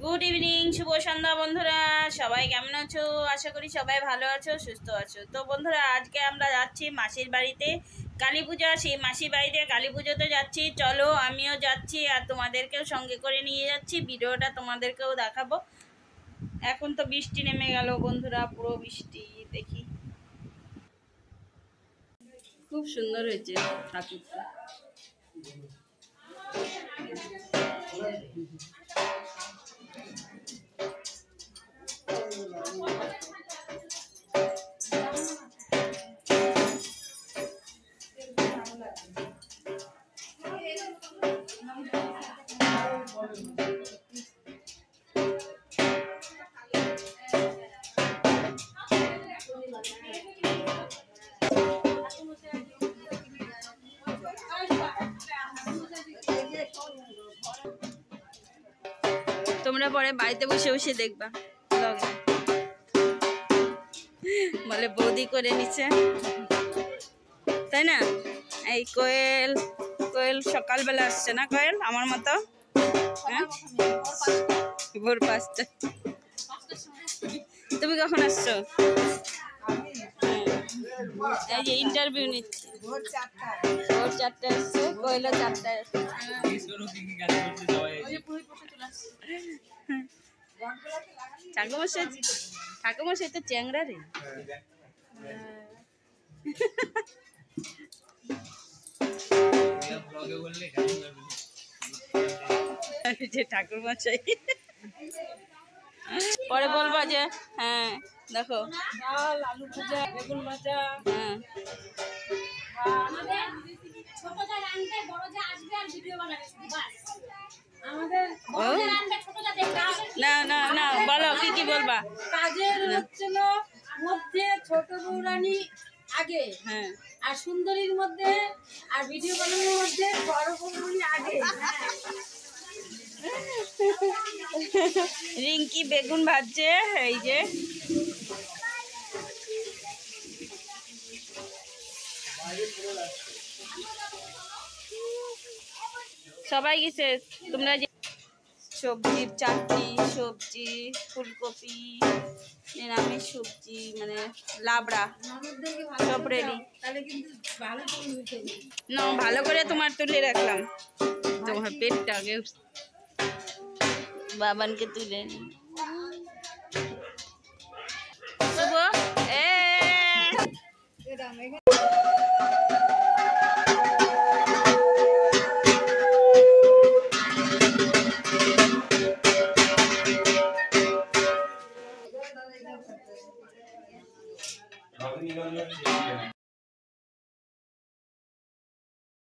Good evening, শুভ সন্ধ্যা বন্ধুরা। সবাই কেমন আছো? আশা করি সবাই ভালো আছো, সুস্থ আছো। তো বন্ধুরা, আজকে আমরা যাচ্ছি মাসির বাড়িতে কালী পূজা। সেই মাসির বাড়িতে কালী পুজোতে যাচ্ছি। চলো, আমিও যাচ্ছি আর তোমাদেরকেও সঙ্গে করে নিয়ে যাচ্ছি। ভিডিওটা তোমাদেরকেও দেখাবো। এখন তো বৃষ্টি নেমে গেল বন্ধুরা, পুরো বৃষ্টি। দেখি, খুব সুন্দর হয়েছে ঠাকুরটা। তোমরা পরে বাড়িতে বসে বসে দেখবা, বলে বৌদি করে নিচ্ছে, তাই না? এই কোয়েল কোয়েল সকালবেলা আসছে না? কোয়েল আমার মতো, হ্যাঁ, ভোর 5টা। তুমি কখন আসছো? এই যে ইন্টারভিউ নিচ্ছি। ভোর 4টায় আসছে, কোয়েলও 4টায় আসছে। ঠাকুমশাই তো চ্যাংরা রে। যে ঠাকুরমশাই পরে বলবা যে হ্যাঁ দেখো, আলু ভাজা, বেগুন ভাজা। হ্যাঁ, না না না, বলো কি কি বলবা। কাজের হচ্ছিল মধ্যে ছোট বৌরানী আগে, হ্যাঁ, আর সুন্দরীর মধ্যে আর ভিডিও বানানোর মধ্যে বড় বৌরানী আগে। রিঙ্কি বেগুন ভাজছে, এই যে সবাই গেছে। তোমরা যে সবজির চাটনি, সবজি, ফুলকপি, নিরামিষ সবজি, মানে লাবড়া সব রেডি। না, ভালো করে তোমার তুলে রাখলাম। তোমার পেটটাকে বাবানকে তুলে নি। শুভ